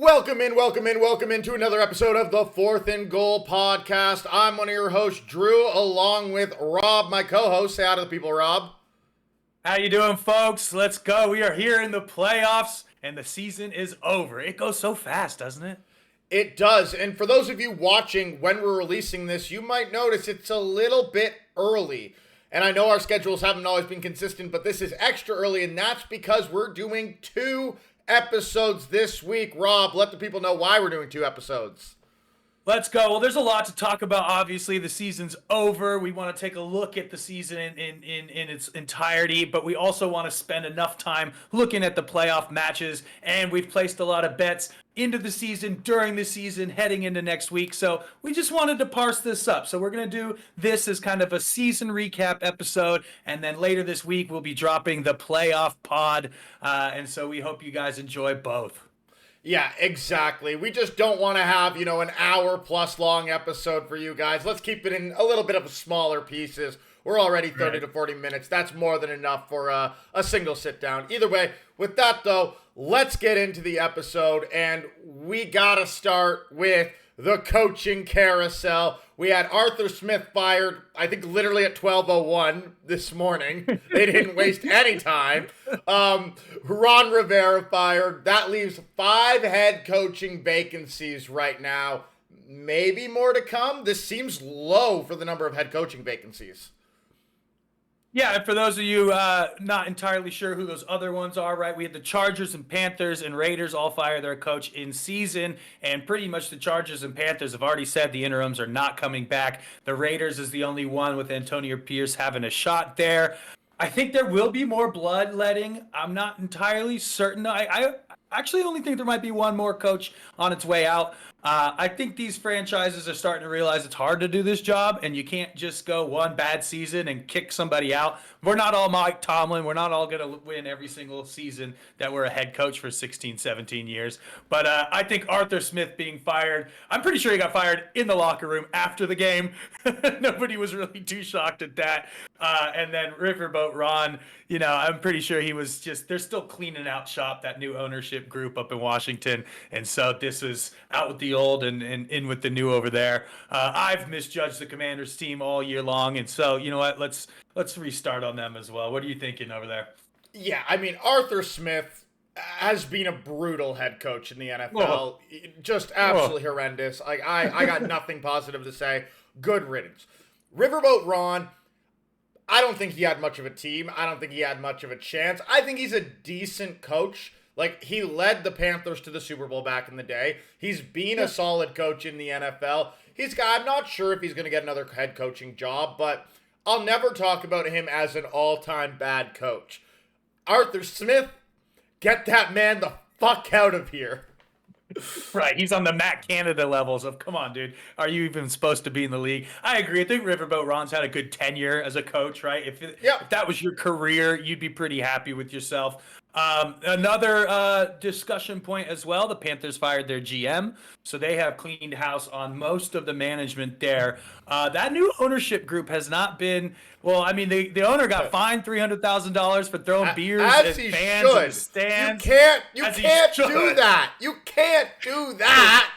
Welcome into another episode of the Fourth and Goal podcast. I'm one of your hosts, Drew, along with Rob, my co-host. Say hi to the people, Rob. How you doing, folks? Let's go. We are here in the playoffs, and the season is over. It goes so fast, doesn't it? It does, and for those of you watching when we're releasing this, you might notice it's a little bit early. And I know our schedules haven't always been consistent, but this is extra early, and that's because we're doing two episodes this week. Rob, let the people know why we're doing two episodes. Let's go. Well, there's a lot to talk about. Obviously, the season's over. We want to take a look at the season in its entirety, but we also want to spend enough time looking at the playoff matches, and we've placed a lot of bets into the season, during the season, heading into next week. So we just wanted to parse this up. So we're going to do this as kind of a season recap episode, and then later this week we'll be dropping the playoff pod, and so we hope you guys enjoy both. Yeah, exactly. We just don't want to have, an hour plus long episode for you guys. Let's keep it in a little bit of smaller pieces. We're already 30 to 40 minutes. That's more than enough for a single sit down. Either way, with that though, let's get into the episode, and we got to start with the coaching carousel. We had Arthur Smith fired, I think literally at 12:01 this morning. They didn't waste any time. Ron Rivera fired. That leaves 5 head coaching vacancies right now. Maybe more to come. This seems low for the number of head coaching vacancies. Yeah, and for those of you not entirely sure who those other ones are, right? We had the Chargers and Panthers and Raiders all fire their coach in season, and pretty much the Chargers and Panthers have already said the interims are not coming back. The Raiders is the only one with Antonio Pierce having a shot there. I think there will be more bloodletting. I'm not entirely certain. I actually only think there might be one more coach on its way out. I think these franchises are starting to realize it's hard to do this job, and you can't just go one bad season and kick somebody out. We're not all Mike Tomlin. We're not all going to win every single season that we're a head coach for 16, 17 years. But I think Arthur Smith being fired, I'm pretty sure he got fired in the locker room after the game. Nobody was really too shocked at that. And then Riverboat Ron, I'm pretty sure he was they're still cleaning out shop, that new ownership group up in Washington. And so this is out with the old and in with the new over there. I've misjudged the Commanders team all year long. And so, you know what, let's restart on them as well. What are you thinking over there? Yeah, I mean, Arthur Smith has been a brutal head coach in the NFL. Whoa. Just absolutely horrendous. Like I got nothing positive to say. Good riddance. Riverboat Ron, I don't think he had much of a team. I don't think he had much of a chance. I think he's a decent coach. Like, he led the Panthers to the Super Bowl back in the day. He's been a solid coach in the NFL. I'm not sure if he's going to get another head coaching job, but I'll never talk about him as an all-time bad coach. Arthur Smith, get that man the fuck out of here. Right, he's on the Matt Canada levels of, come on, dude, are you even supposed to be in the league? I agree. I think Riverboat Ron's had a good tenure as a coach, right? If that was your career, you'd be pretty happy with yourself. Another discussion point as well, the Panthers fired their GM, so they have cleaned house on most of the management there. That new ownership group has not been, well, I mean, the owner got fined $300,000 for throwing beers at fans in the stands. You can't do that. You can't do that.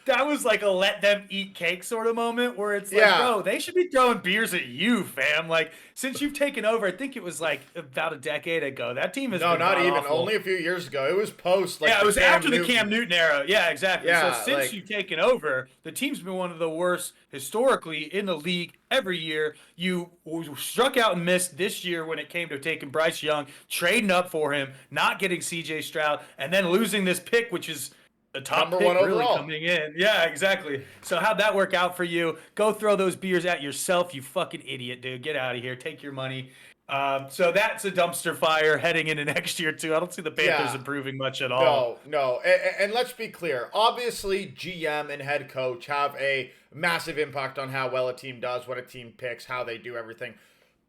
That was like a let them eat cake sort of moment where it's like, bro, they should be throwing beers at you, fam. Like, since you've taken over, I think it was like about a decade ago. That team has been not even. awful. Only a few years ago. It was post. Like, it was after the Cam Newton era. Yeah, exactly. Yeah, so since you've taken over, the team's been one of the worst historically in the league every year. You struck out and missed this year when it came to taking Bryce Young, trading up for him, not getting C.J. Stroud, and then losing this pick, which is the top number pick one really overall. Coming in. Yeah, exactly. So how'd that work out for you? Go throw those beers at yourself, you fucking idiot, dude. Get out of here. Take your money. So that's a dumpster fire heading into next year, too. I don't see the Panthers improving much at all. No. And let's be clear. Obviously, GM and head coach have a massive impact on how well a team does, what a team picks, how they do everything.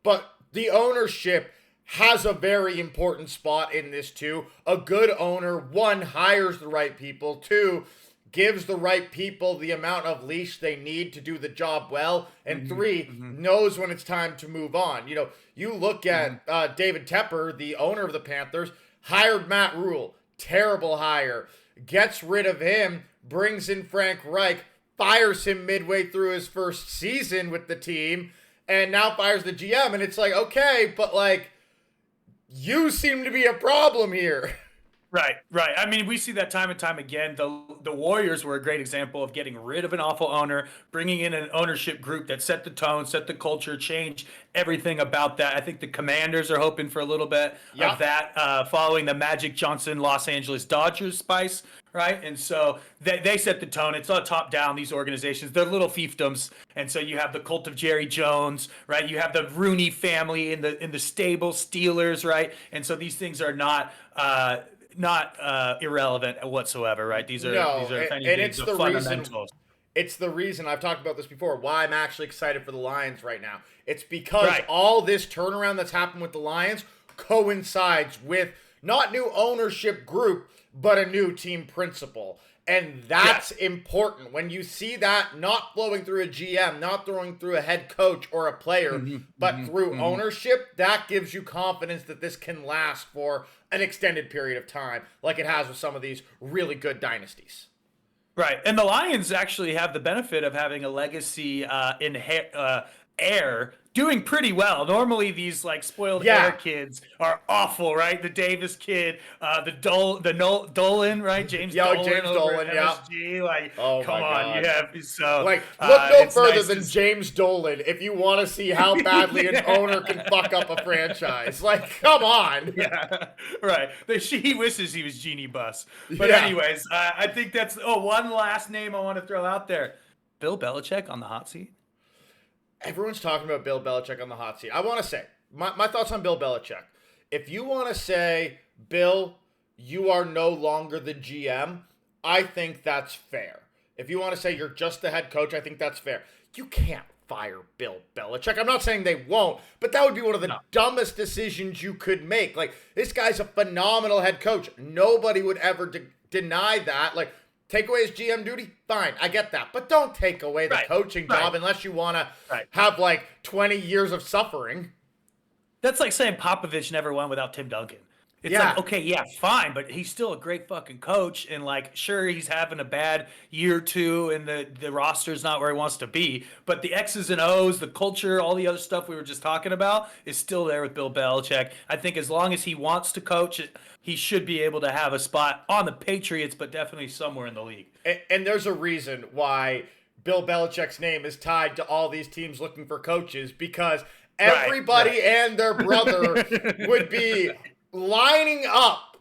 But the ownership has a very important spot in this too. A good owner, 1, hires the right people, 2, gives the right people the amount of leash they need to do the job well, and 3, knows when it's time to move on. You look at David Tepper, the owner of the Panthers, hired Matt Rule. Terrible hire. gets rid of him, brings in Frank Reich, fires him midway through his first season with the team, and now fires the GM. And it's like, okay, but like, you seem to be a problem here. Right. I mean, we see that time and time again. The Warriors were a great example of getting rid of an awful owner, bringing in an ownership group that set the tone, set the culture, changed everything about that. I think the Commanders are hoping for a little bit of that, following the Magic Johnson Los Angeles Dodgers spice, right? And so they set the tone. It's all top down, these organizations. They're little fiefdoms. And so you have the cult of Jerry Jones, right? You have the Rooney family in the stable Steelers, right? And so these things are not irrelevant whatsoever, right? These are it's the fundamentals. It's the reason I've talked about this before, why I'm actually excited for the Lions right now. It's because all this turnaround that's happened with the Lions coincides with not new ownership group, but a new team principle. And that's important. When you see that not flowing through a GM, not throwing through a head coach or a player, but through ownership, that gives you confidence that this can last for an extended period of time, like it has with some of these really good dynasties. Right. And the Lions actually have the benefit of having a legacy heir doing pretty well. Normally these like spoiled heir kids are awful, right? The Davis kid, Dolan, right? James Dolan. James Dolan, MSG. Like, come on, you have so like look no further than James Dolan if you want to see how badly an owner can fuck up a franchise. Like, come on. Yeah, right. He wishes he was Genie Bus. But anyways, I think that's one last name I want to throw out there. Bill Belichick on the hot seat. Everyone's talking about Bill Belichick on the hot seat. I want to say, my thoughts on Bill Belichick. If you want to say, Bill, you are no longer the GM, I think that's fair. If you want to say you're just the head coach, I think that's fair. You can't fire Bill Belichick. I'm not saying they won't, but that would be one of the dumbest decisions you could make. Like, this guy's a phenomenal head coach. Nobody would ever deny that. Like, take away his GM duty? Fine, I get that. But don't take away the coaching job unless you want to have like 20 years of suffering. That's like saying Popovich never won without Tim Duncan. It's like, okay, yeah, fine, but he's still a great fucking coach. And like, sure, he's having a bad year or two and the roster's not where he wants to be. But the X's and O's, the culture, all the other stuff we were just talking about is still there with Bill Belichick. I think as long as he wants to coach, he should be able to have a spot on the Patriots, but definitely somewhere in the league. And there's a reason why Bill Belichick's name is tied to all these teams looking for coaches, because everybody and their brother would be lining up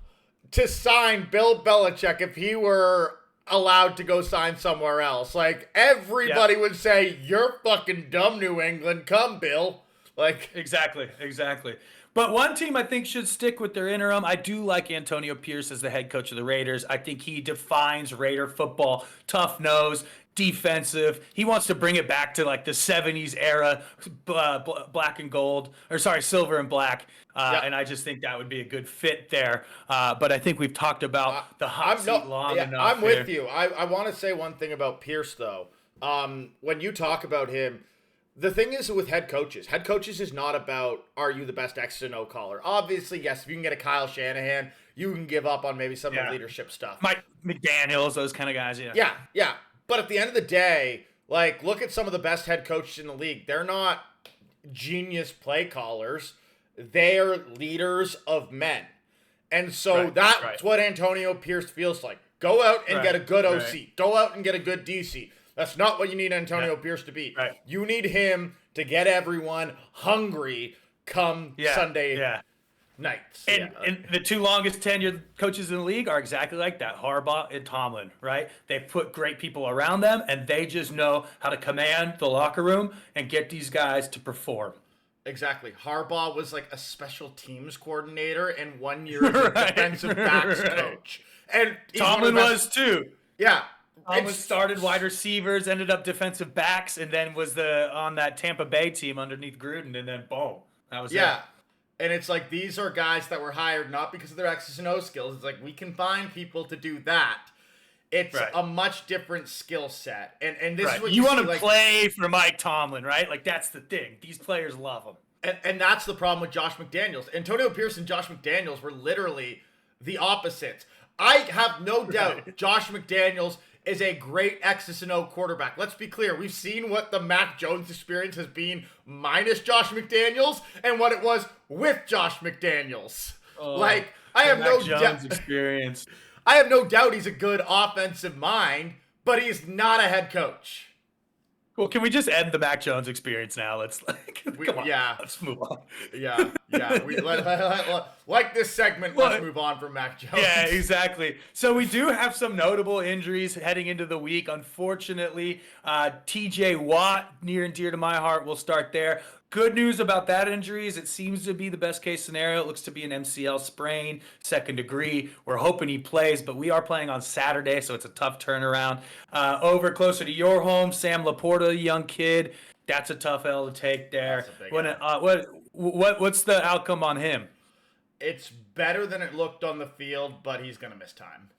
to sign Bill Belichick if he were allowed to go sign somewhere else. Like, everybody would say, you're fucking dumb, New England. Come, Bill. Like, exactly. But one team I think should stick with their interim. I do like Antonio Pierce as the head coach of the Raiders. I think he defines Raider football. Tough nose, defensive. He wants to bring it back to like the 70s era, black and gold, or sorry, silver and black. And I just think that would be a good fit there. But I think we've talked about the hot seat long enough. I'm with you. I want to say one thing about Pierce, though. When you talk about him, the thing is with head coaches is not about, are you the best X and O caller? Obviously, yes, if you can get a Kyle Shanahan, you can give up on maybe some of the leadership stuff. Mike McDaniels, those kind of guys, Yeah. But at the end of the day, like, look at some of the best head coaches in the league. They're not genius play callers. They're leaders of men. And so that's what Antonio Pierce feels like. Go out and get a good OC. Go out and get a good DC. That's not what you need Antonio Pierce to be. You need him to get everyone hungry come Sunday nights. And the two longest tenured coaches in the league are exactly like that, Harbaugh and Tomlin, right? They've put great people around them, and they just know how to command the locker room and get these guys to perform. Exactly. Harbaugh was like a special teams coordinator and 1 year as a defensive backs coach. And Tomlin was too. Yeah. Tomlin started wide receivers, ended up defensive backs, and then was on that Tampa Bay team underneath Gruden, and then boom. That was it. And it's like, these are guys that were hired not because of their X's and O skills. It's like, we can find people to do that. It's a much different skill set. And this is what you want to play for Mike Tomlin, right? Like, that's the thing. These players love him. And that's the problem with Josh McDaniels. Antonio Pierce and Josh McDaniels were literally the opposites. I have no doubt Right. Josh McDaniels is a great X's and O quarterback. Let's be clear. We've seen what the Mac Jones experience has been minus Josh McDaniels and what it was with Josh McDaniels. Like, I The have no Mac Jones doubt. experience. I have no doubt he's a good offensive mind, but he's not a head coach. Well, can we just end the Mac Jones experience now? Let's come on. Yeah. Let's move on. Yeah. Like this segment, let's move on from Mac Jones. Yeah, exactly. So we do have some notable injuries heading into the week. Unfortunately, TJ Watt, near and dear to my heart, will start there. Good news about that injury is it seems to be the best case scenario. It looks to be an MCL sprain, second degree. We're hoping he plays, but we are playing on Saturday, so it's a tough turnaround. Over closer to your home, Sam Laporta, young kid. That's a tough L to take there. What's the outcome on him? It's better than it looked on the field, but he's going to miss time.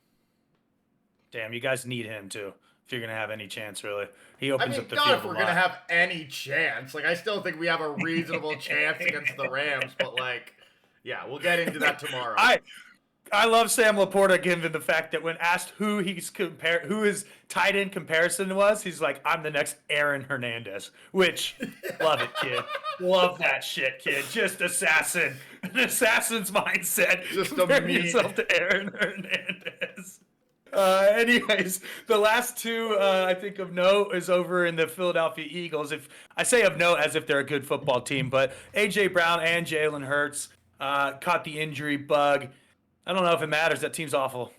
Damn, you guys need him too. If you're gonna have any chance, really, he opens up the God, field. if we're gonna have any chance, like I still think we have a reasonable chance against the Rams, but like, yeah, we'll get into that tomorrow. I love Sam Laporta, given the fact that when asked who his tight end comparison was, he's like, "I'm the next Aaron Hernandez," which love it, kid. Love that shit, kid. Just an assassin's mindset. Just Compare yourself to Aaron Hernandez. Anyways, the last two I think of note is over in the Philadelphia Eagles. If I say of note as if they're a good football team, but AJ Brown and Jalen Hurts caught the injury bug. I don't know if it matters. That team's awful.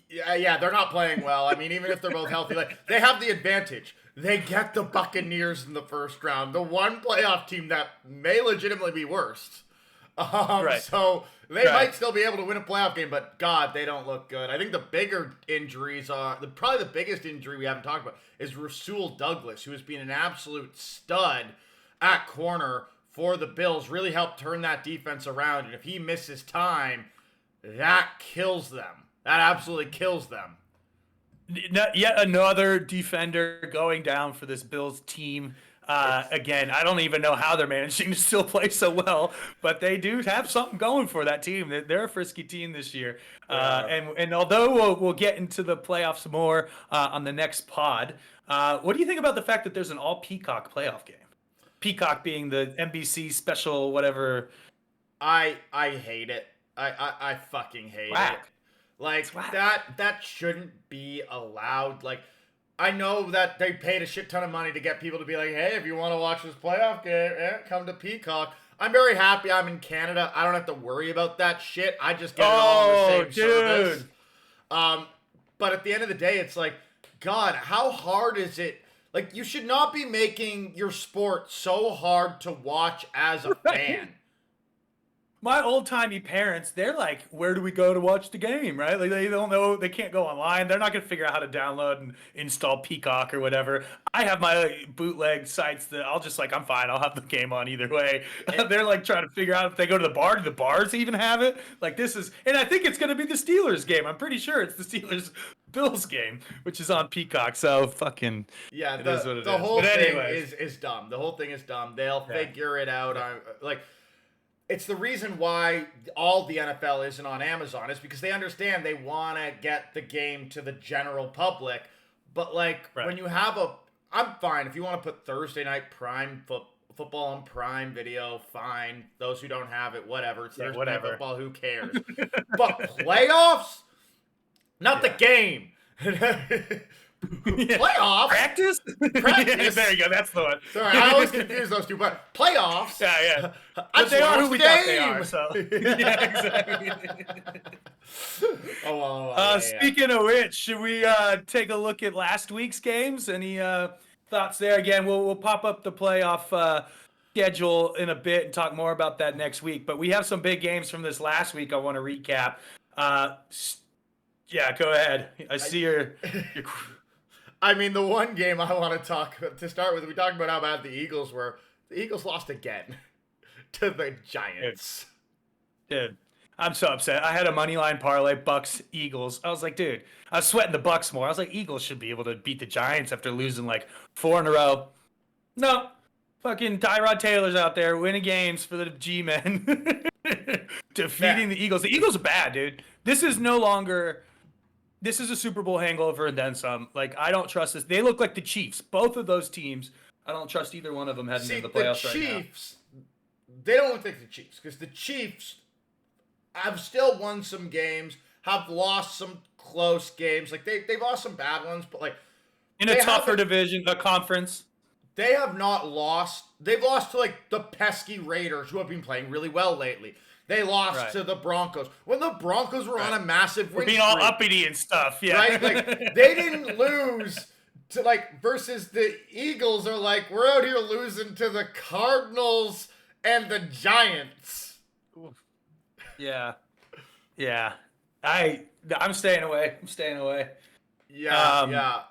Yeah, they're not playing well. I mean, even if they're both healthy, like they have the advantage. They get the Buccaneers in the first round, the one playoff team that may legitimately be worst. Right. So they might still be able to win a playoff game, but God, they don't look good. I think the bigger injuries are probably the biggest injury we haven't talked about is Rasul Douglas, who has been an absolute stud at corner for the Bills. Really helped turn that defense around, and if he misses time, that kills them. That absolutely kills them. Yet another defender going down for this Bills team. Again, I don't even know how they're managing to still play so well, but they do have something going for that team. They're a frisky team this year. And although we'll get into the playoffs more on the next pod, what do you think about the fact that there's an all-Peacock playoff game? Peacock being the NBC special whatever. I hate it. I fucking hate it. Like that shouldn't be allowed. Like, I know that they paid a shit ton of money to get people to be like, hey, if you want to watch this playoff game, come to Peacock. I'm very happy I'm in Canada. I don't have to worry about that shit. I just get it all on the same service. But at the end of the day, it's like, God, how hard is it? Like, you should not be making your sport so hard to watch as a fan. My old-timey parents, they're like, where do we go to watch the game, right? Like, they don't know. They can't go online. They're not going to figure out how to download and install Peacock or whatever. I have my bootleg sites that I'll just like, I'm fine. I'll have the game on either way. They're like trying to figure out if they go to the bar. Do the bars even have it? Like, this is, and I think it's going to be the Steelers game. I'm pretty sure it's the Steelers-Bills game, which is on Peacock. So fucking, yeah, it is what it is. The whole thing is dumb. The whole thing is dumb. They'll figure it out. Like, it's the reason why all the NFL isn't on Amazon is because they understand they want to get the game to the general public. But like when you have I'm fine. If you want to put Thursday night prime football on Prime Video, fine. Those who don't have it, whatever. It's Thursday night football, who cares? But playoffs? Not the game. Playoffs? Practice? Practice. There you go. That's the one. Sorry, I always confuse those two. But playoffs? Yeah. But they are who we thought they are. So yeah, exactly. Speaking of which, should we take a look at last week's games? Any thoughts there? Again, we'll pop up the playoff schedule in a bit and talk more about that next week. But we have some big games from this last week I want to recap. Yeah, go ahead. I see your I mean, the one game I want to start with, we talked about how bad the Eagles were. The Eagles lost again to the Giants. Dude, I'm so upset. I had a money line parlay, Bucks, Eagles. I was like, dude, I was sweating the Bucks more. I was like, Eagles should be able to beat the Giants after losing like 4 in a row. No, fucking Tyrod Taylor's out there winning games for the G-men. defeating the Eagles. The Eagles are bad, dude. This is no longer. This is a Super Bowl hangover and then some. Like, I don't trust this. They look like the Chiefs. Both of those teams. I don't trust either one of them heading into the playoffs right now. The Chiefs, they don't look like the Chiefs because the Chiefs have still won some games, have lost some close games. Like, they've lost some bad ones, but, like, in a tougher division, a conference. They have not lost. They've lost to, like, the pesky Raiders, who have been playing really well lately. They lost to the Broncos. When the Broncos were on a massive win streak. Being all uppity and stuff, yeah. Right? Like, they didn't lose to, like, versus the Eagles are like, we're out here losing to the Cardinals and the Giants. Yeah. Yeah. I'm staying away. Yeah.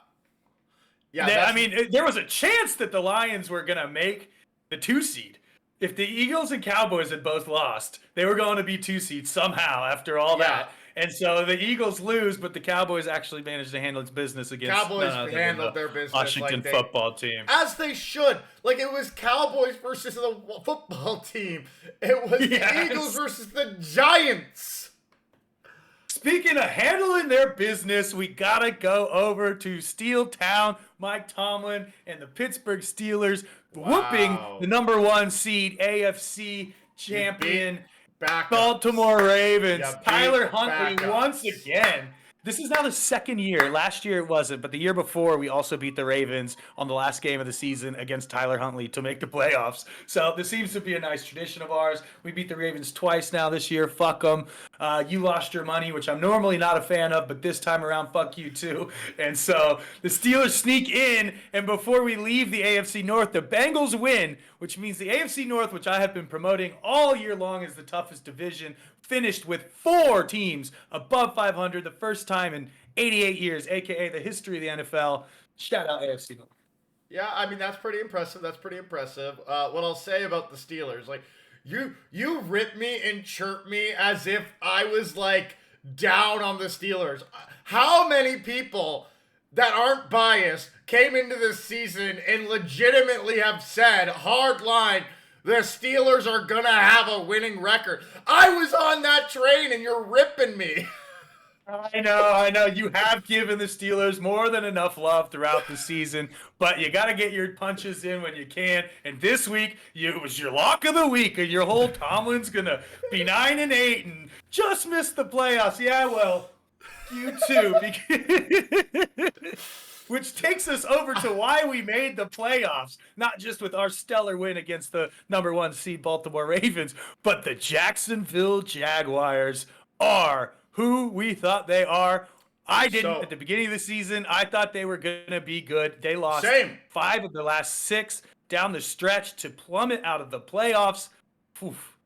I mean, there was a chance that the Lions were going to make the 2 seed. If the Eagles and Cowboys had both lost, they were going to be 2 seeds somehow after all that. And so the Eagles lose, but the Cowboys actually managed to handle its business against Cowboys handled their business Washington football team. As they should. Like, it was Cowboys versus the football team. It was the Eagles versus the Giants. Speaking of handling their business, we got to go over to Steel Town, Mike Tomlin, and the Pittsburgh Steelers whooping the number 1 seed AFC champion Baltimore Ravens. Tyler Huntley once again. This is now the second year. Last year it wasn't, but the year before we also beat the Ravens on the last game of the season against Tyler Huntley to make the playoffs. So this seems to be a nice tradition of ours. We beat the Ravens twice now this year. Fuck them. You lost your money, which I'm normally not a fan of, but this time around, fuck you too. And so the Steelers sneak in, and before we leave the AFC North, the Bengals win, which means the AFC North, which I have been promoting all year long as the toughest division, finished with 4 teams above 500, the first time in 88 years, a.k.a. the history of the NFL. Shout out AFC North. Yeah, I mean, that's pretty impressive. What I'll say about the Steelers, like, you rip me and chirp me as if I was, like, down on the Steelers. How many people that aren't biased came into this season and legitimately have said, hard line, the Steelers are going to have a winning record? I was on that train and you're ripping me. I know. You have given the Steelers more than enough love throughout the season, but you got to get your punches in when you can. And this week, it was your lock of the week, and your whole Tomlin's going to be 9-8 and just miss the playoffs. Yeah, well, you too. Which takes us over to why we made the playoffs, not just with our stellar win against the number 1 seed Baltimore Ravens, but the Jacksonville Jaguars are who we thought they are. I didn't at the beginning of the season. I thought they were going to be good. They lost 5 of their last 6 down the stretch to plummet out of the playoffs. Oof.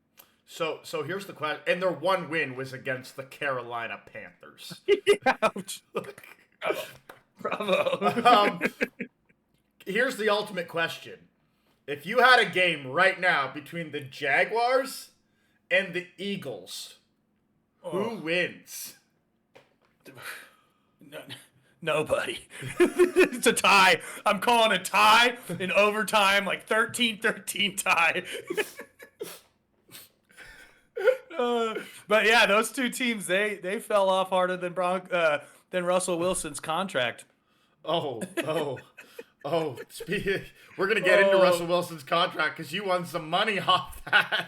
So here's the question. And their one win was against the Carolina Panthers. Ouch. Bravo. Here's the ultimate question. If you had a game right now between the Jaguars and the Eagles, who wins? Nobody. It's a tie. I'm calling a tie in overtime, like 13-13 tie. But yeah, those 2 teams, they fell off harder than Russell Wilson's contract. We're going to get into Russell Wilson's contract because you won some money off that.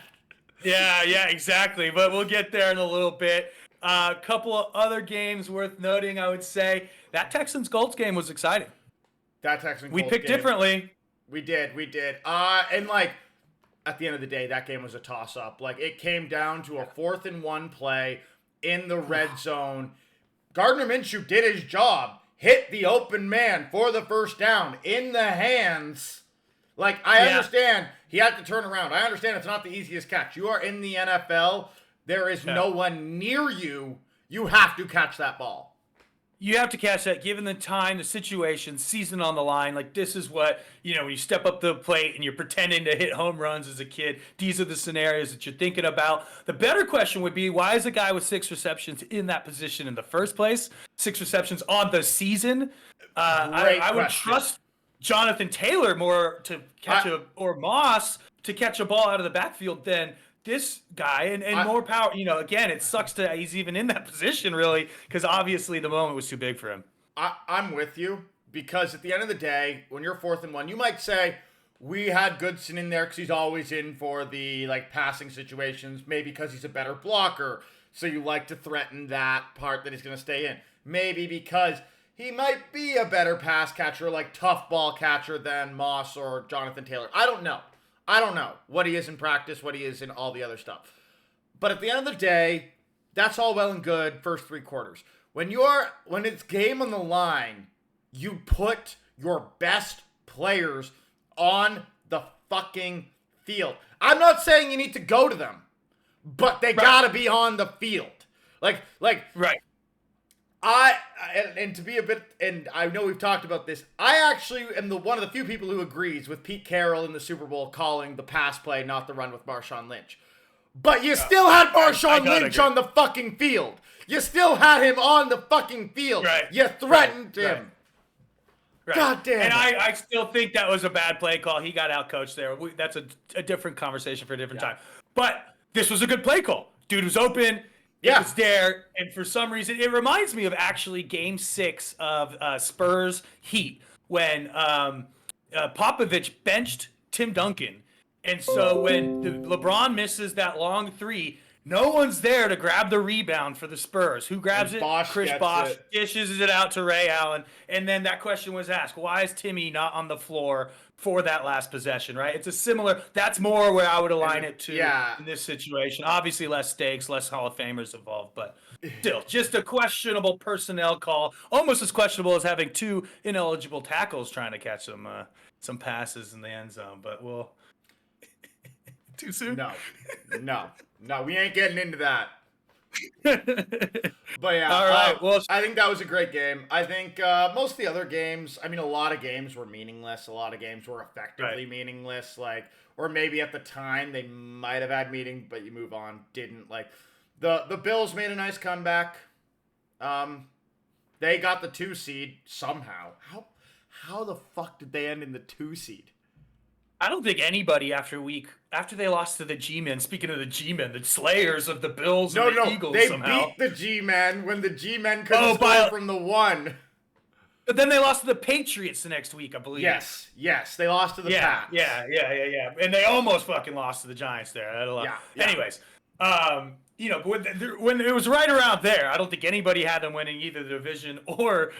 Yeah, exactly. But we'll get there in a little bit. A couple of other games worth noting, I would say. That Texans-Colts game was exciting. We picked differently. We did. And, like, at the end of the day, that game was a toss-up. Like, it came down to a 4th and 1 play in the red zone. Gardner Minshew did his job. Hit the open man for the first down in the hands. Like, I understand he had to turn around. I understand it's not the easiest catch. You are in the NFL. There is no one near you. You have to catch that ball. You have to catch that given the time, the situation, season on the line. Like, this is what, when you step up the plate and you're pretending to hit home runs as a kid, these are the scenarios that you're thinking about. The better question would be, why is a guy with 6 receptions in that position in the first place? 6 receptions on the season? I would trust Jonathan Taylor more to catch or Moss to catch a ball out of the backfield than this guy, and more power. Again, it sucks that he's even in that position, really, because obviously the moment was too big for him. I'm with you, because at the end of the day, when you're 4th and 1, you might say, we had Goodson in there because he's always in for the passing situations, maybe because he's a better blocker, so you like to threaten that part that he's going to stay in. Maybe because he might be a better pass catcher, like tough ball catcher, than Moss or Jonathan Taylor. I don't know what he is in practice, what he is in all the other stuff. But at the end of the day, that's all well and good first 3 quarters. When it's game on the line, you put your best players on the fucking field. I'm not saying you need to go to them, but they gotta be on the field. Right. And to be a bit, and I know we've talked about this, I actually am one of the few people who agrees with Pete Carroll in the Super Bowl calling the pass play, not the run with Marshawn Lynch. But you still had Marshawn Lynch on the fucking field. You still had him on the fucking field. Right. You threatened him. Right. God damn it. And I still think that was a bad play call. He got outcoached there. That's a different conversation for a different time. But this was a good play call. Dude was open. It was there. And for some reason, it reminds me of actually Game 6 of Spurs Heat when Popovich benched Tim Duncan. And so when LeBron misses that long 3, no one's there to grab the rebound for the Spurs. Who grabs it? Chris Bosh dishes it out to Ray Allen. And then that question was asked, why is Timmy not on the floor for that last possession, right? It's a similar, that's more where I would align it to in this situation. Obviously less stakes, less Hall of Famers involved, but still, just a questionable personnel call. Almost as questionable as having 2 ineligible tackles trying to catch some passes in the end zone, but we'll... Too soon? No, we ain't getting into that. But yeah, all right. Well, I think that was a great game. I think most of the other games, I mean, a lot of games were meaningless. A lot of games were effectively meaningless. Or maybe at the time they might have had meaning, but you move on. Didn't. The Bills made a nice comeback. They got the 2 seed somehow. How the fuck did they end in the 2 seed? I don't think anybody after they lost to the G-Men, speaking of the G-Men, the slayers of the Bills and the Eagles they somehow. beat the G-Men when the G-Men couldn't score from the 1. But then they lost to the Patriots the next week, I believe. Yes, they lost to the Pats. Yeah. And they almost fucking lost to the Giants there. Anyways, when it was right around there, I don't think anybody had them winning either the division or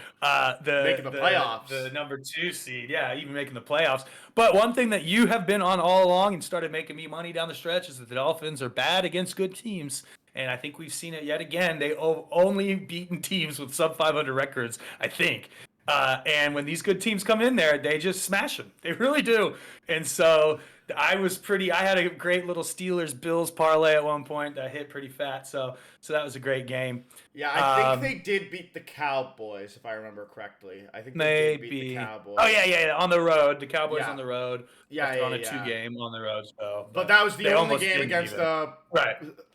making the playoffs. The number 2 seed. Yeah, even making the playoffs. But one thing that you have been on all along and started making me money down the stretch is that the Dolphins are bad against good teams. And I think we've seen it yet again. They only beaten teams with sub 500 records, I think. And when these good teams come in there, they just smash them. They really do. And so I had a great little Steelers-Bills parlay at one point that hit pretty fat. So that was a great game. Yeah, I think they did beat the Cowboys, if I remember correctly. I think they did beat the Cowboys. Oh, yeah, on the road. The Cowboys on the road. On a 2-game on the road. So, but that was the only game against the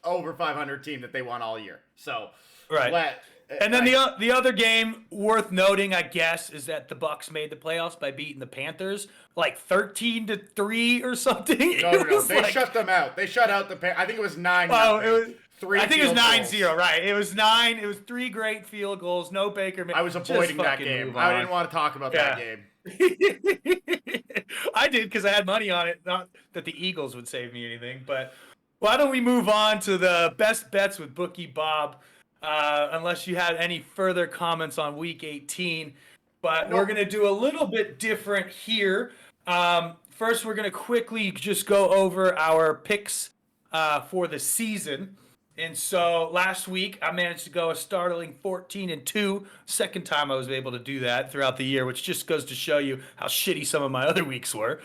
over 500 team that they won all year. So, and then the other game worth noting, I guess, is that the Bucs made the playoffs by beating the Panthers 13-3 or something. No. They shut them out. They shut out the Panthers. I think it was 9. Oh, it was 3. I think it was 9-0. Right. It was 9. It was 3 great field goals. No Baker. I was avoiding that game. I didn't want to talk about that game. I did because I had money on it. Not that the Eagles would save me anything, but why don't we move on to the best bets with Bookie Bob? Unless you had any further comments on Week 18. But we're going to do a little bit different here. First, we're going to quickly just go over our picks for the season. And so last week, I managed to go a startling 14-2. Second time I was able to do that throughout the year, which just goes to show you how shitty some of my other weeks were.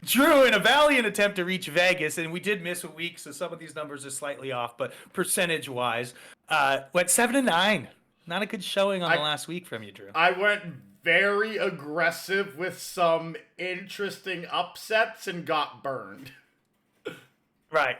Drew, in a valiant attempt to reach Vegas, and we did miss a week, so some of these numbers are slightly off, but percentage-wise, went 7-9. Not a good showing on the last week from you, Drew. I went very aggressive with some interesting upsets and got burned. Right.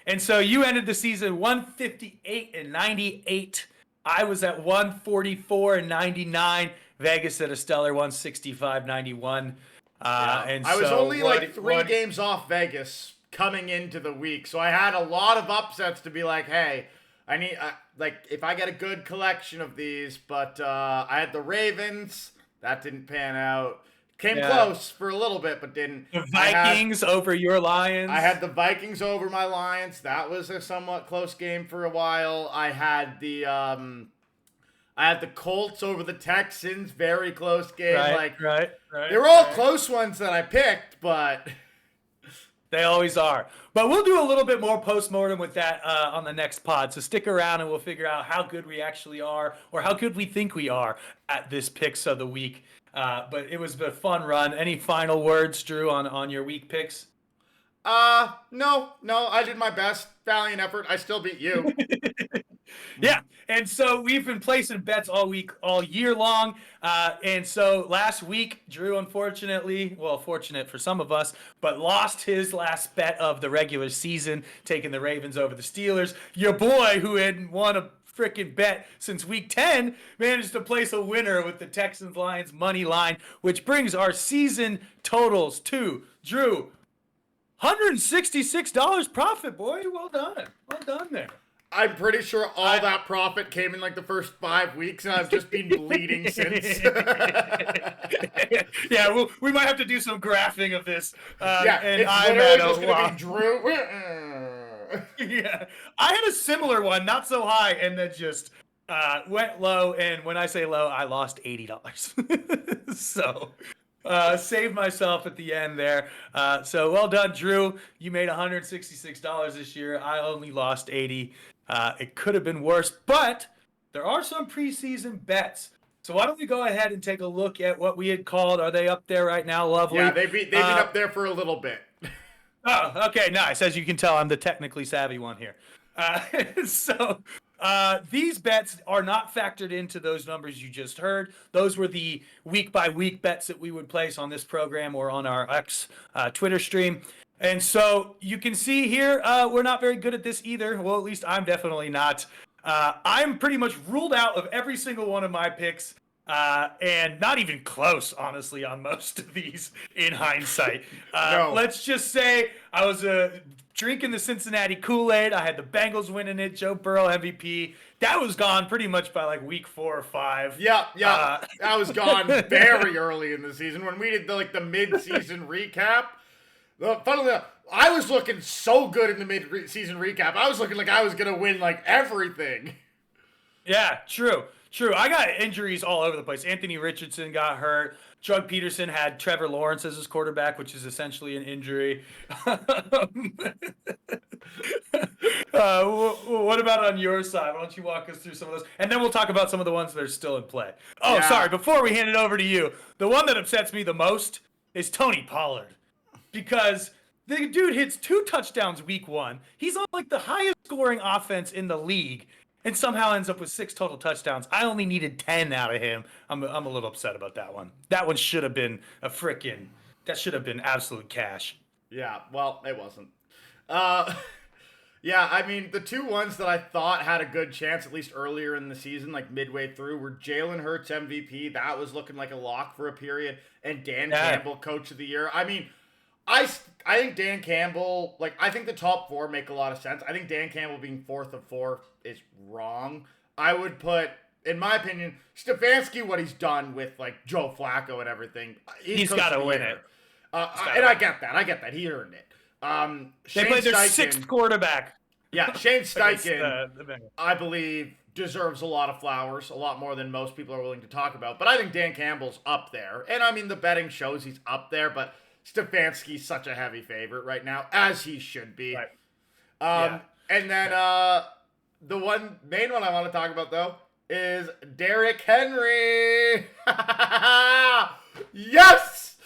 And so you ended the season 158-98. I was at 144-99. Vegas at a stellar 165-91. And I was only 3 games off Vegas coming into the week. So I had a lot of upsets to be like, hey, I need, if I get a good collection of these, but I had the Ravens. That didn't pan out. Came close for a little bit, but didn't. The Vikings over your Lions. I had the Vikings over my Lions. That was a somewhat close game for a while. I had the Colts over the Texans. Very close game. Right. They were all close ones that I picked, but they always are. But we'll do a little bit more postmortem with that on the next pod. So stick around and we'll figure out how good we actually are, or how good we think we are at this picks of the week. But it was a fun run. Any final words, Drew, on your week picks? No. I did my best. Valiant effort. I still beat you. Yeah. And so we've been placing bets all year long. And so last week, Drew, unfortunately, well, fortunate for some of us, but lost his last bet of the regular season, taking the Ravens over the Steelers. Your boy, who had won a freaking bet since week 10, managed to place a winner with the Texans-Lions money line, which brings our season totals to, Drew, $166 profit, boy. Well done. Well done there. I'm pretty sure all that profit came in like the first 5 weeks, and I've just been bleeding since. Yeah, we might have to do some graphing of this. And I'm literally just going to be Drew. Yeah, I had a similar one, not so high, and then just went low. And when I say low, I lost $80. So saved myself at the end there. So well done, Drew. You made $166 this year. I only lost $80. It could have been worse, but there are some preseason bets. So why don't we go ahead and take a look at what we had called? Are they up there right now? Lovely. Yeah, they've been up there for a little bit. Oh, okay, nice. As you can tell, I'm the technically savvy one here. So these bets are not factored into those numbers you just heard. Those were the week-by-week bets that we would place on this program or on our X Twitter stream. And so you can see here, we're not very good at this either. Well, at least I'm definitely not. I'm pretty much ruled out of every single one of my picks. And not even close, honestly, on most of these in hindsight. No. Let's just say I was drinking the Cincinnati Kool-Aid. I had the Bengals winning it, Joe Burrow MVP. That was gone pretty much by like week 4 or 5. Yeah. That was gone very early in the season. When we did the mid-season recap, funnily enough, I was looking so good in the mid-season recap. I was looking like I was going to win like everything. Yeah, true. I got injuries all over the place. Anthony Richardson got hurt. Doug Peterson had Trevor Lawrence as his quarterback, which is essentially an injury. What about on your side? Why don't you walk us through some of those? And then we'll talk about some of the ones that are still in play. Oh, yeah. Sorry. Before we hand it over to you, the one that upsets me the most is Tony Pollard. Because the dude hits 2 touchdowns week 1. He's on like the highest scoring offense in the league. And somehow ends up with 6 total touchdowns. I only needed 10 out of him. I'm a little upset about that one. That one should have been that should have been absolute cash. Yeah, well, it wasn't. Yeah, I mean, the 2 ones that I thought had a good chance, at least earlier in the season, like midway through, were Jalen Hurts MVP. That was looking like a lock for a period. And Dan Campbell, Coach of the Year. I mean, I think Dan Campbell, I think the top 4 make a lot of sense. I think Dan Campbell being 4th of 4 is wrong. I would put, in my opinion, Stefanski, what he's done with, Joe Flacco and everything. He's got to win it. And I get that. He earned it. They played their 6th quarterback. Yeah, Shane Steichen, I believe, deserves a lot of flowers, a lot more than most people are willing to talk about. But I think Dan Campbell's up there. And, I mean, the betting shows he's up there, but Stefanski's such a heavy favorite right now, as he should be. Right. And then the main one I want to talk about, though, is Derrick Henry. Yes!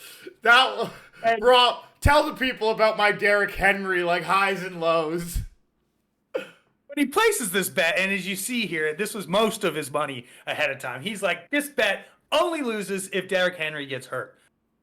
Bro, tell the people about my Derrick Henry, highs and lows. When he places this bet, and as you see here, this was most of his money ahead of time. He's like, this bet only loses if Derrick Henry gets hurt.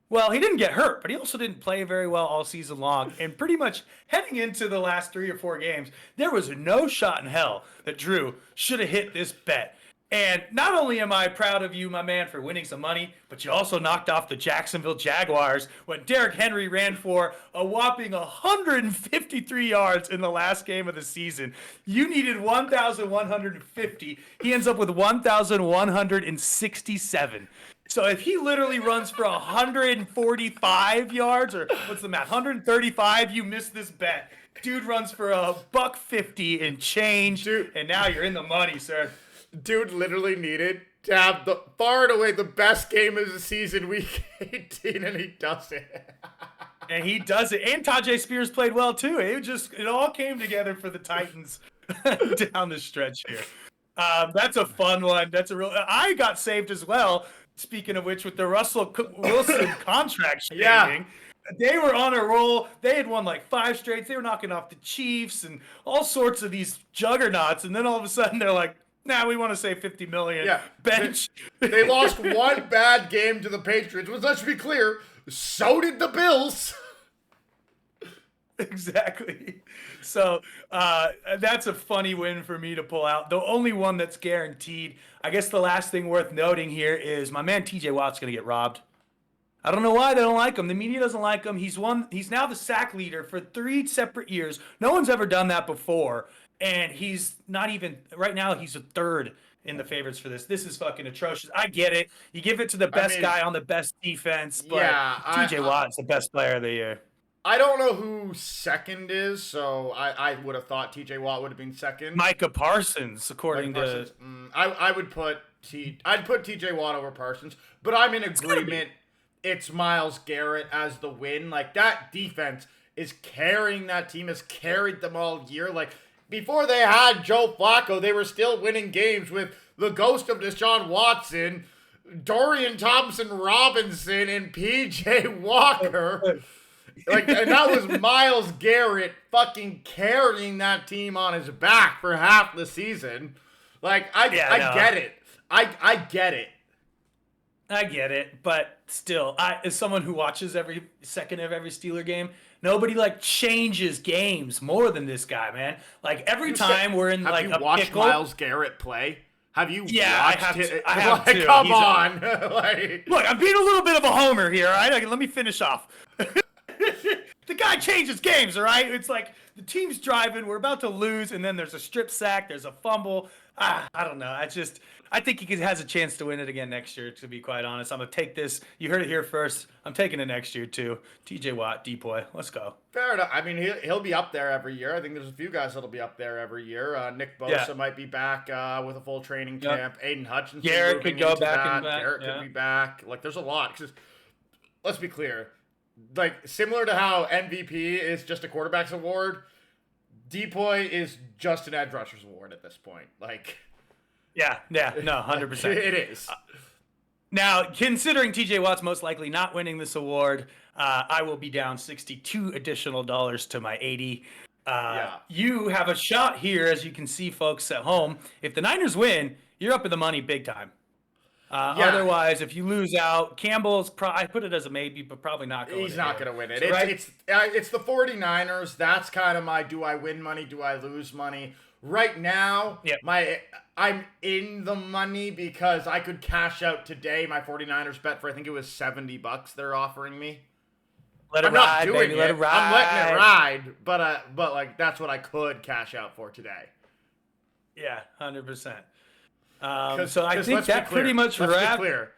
Well, he didn't get hurt, but he also didn't play very well all season long. And pretty much heading into the last 3 or 4 games, there was no shot in hell that Drew should have hit this bet. And not only am I proud of you, my man, for winning some money, but you also knocked off the Jacksonville Jaguars when Derrick Henry ran for a whopping 153 yards in the last game of the season. You needed 1,150. He ends up with 1,167. So if he literally runs for 145 yards, or what's the math, 135, you miss this bet. Dude runs for $150 and change, and now you're in the money, sir. Dude literally needed to have the far and away the best game of the season, week 18, and he does it. And he does it. And Tajay Spears played well too. It all came together for the Titans down the stretch here. That's a fun one. I got saved as well. Speaking of which, with the Russell Wilson contract shaving. Yeah. They were on a roll. They had won like 5 straight. They were knocking off the Chiefs and all sorts of these juggernauts. And then all of a sudden they're like, nah, we want to say $50 million. Yeah. Bench. They lost one bad game to the Patriots. But let's be clear, so did the Bills. Exactly. So that's a funny win for me to pull out. The only one that's guaranteed. I guess the last thing worth noting here is my man TJ Watt's going to get robbed. I don't know why they don't like him. The media doesn't like him. He's now the sack leader for 3 separate years. No one's ever done that before. And he's not even, right now, he's a 3rd in the favorites for this. This is fucking atrocious. I get it. You give it to the best guy on the best defense, but yeah, TJ Watt's the best player of the year. I don't know who second is, so I would have thought TJ Watt would have been second. Micah Parsons, according to... I would put I'd put TJ Watt over Parsons, but I'm in agreement. It's Myles Garrett as the win. Like, that defense is carrying that team, has carried them all year. Like, before they had Joe Flacco, they were still winning games with the ghost of Deshaun Watson, Dorian Thompson-Robinson, and P.J. Walker. Like, and that was Myles Garrett fucking carrying that team on his back for half the season. Like, I get it. I get it. I get it, but still, as someone who watches every second of every Steeler game, nobody like changes games more than this guy, man. Like every time we're in like a pickle. Have you watched Myles Garrett play? Have you watched it? I have like, to. Come on. Look, I'm being a little bit of a homer here, all right? Let me finish off. The guy changes games, all right? It's like the team's driving, we're about to lose, and then there's a strip sack, there's a fumble. I don't know. I think he has a chance to win it again next year, to be quite honest. I'm going to take this. You heard it here first. I'm taking it next year, too. TJ Watt, Depoy. Let's go. Fair enough. I mean, he'll be up there every year. I think there's a few guys that'll be up there every year. Nick Bosa might be back with a full training camp. Aiden Hutchinson. Garrett could go back. Garrett could be back. Like, there's a lot. Just, let's be clear. Like, similar to how MVP is just a quarterback's award, Depoy is just an edge rusher's award at this point. Like... Yeah, no, 100%. It is. Now, considering TJ Watt's most likely not winning this award, I will be down $62 additional to my 80. You have a shot here, as you can see, folks at home. If the Niners win, you're up in the money big time. Otherwise, if you lose out, Campbell's, I put it as a maybe, but probably not going to win it. He's not going to win it. So, it's the 49ers. That's kind of my do I win money, do I lose money. Right now, I'm in the money because I could cash out today my 49ers bet for, I think it was $70 they're offering me. I'm not doing it. I'm letting it ride, but like that's what I could cash out for today. Yeah, 100%. So I think that pretty much wraps. Let's be clear.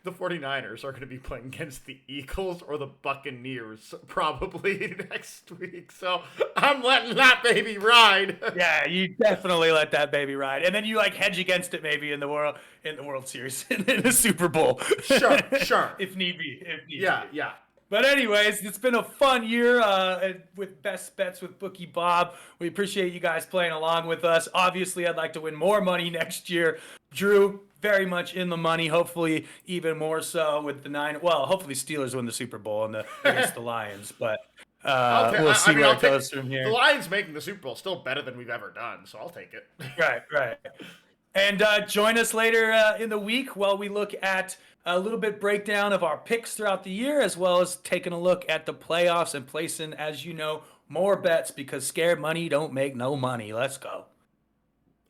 The 49ers are going to be playing against the Eagles or the Buccaneers probably next week. So I'm letting that baby ride. Yeah, you definitely let that baby ride. And then you like hedge against it maybe in the World Series, in the Super Bowl. Sure. If need be. Yeah. But anyways, it's been a fun year with Best Bets with Bookie Bob. We appreciate you guys playing along with us. Obviously, I'd like to win more money next year. Drew, very much in the money, hopefully even more so with the hopefully Steelers win the Super Bowl against the Lions. But we'll see where it goes from here. The Lions making the Super Bowl is still better than we've ever done, so I'll take it. Right. And join us later in the week while we look at a little bit breakdown of our picks throughout the year, as well as taking a look at the playoffs and placing, as you know, more bets because scared money don't make no money. Let's go.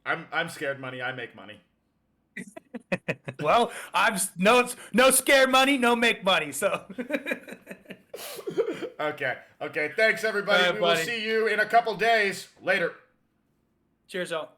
I'm scared money. I make money. Well, no scare money, no make money. So. Okay. Thanks, everybody. All right, We will buddy. see you in a couple days. Later. Cheers, all.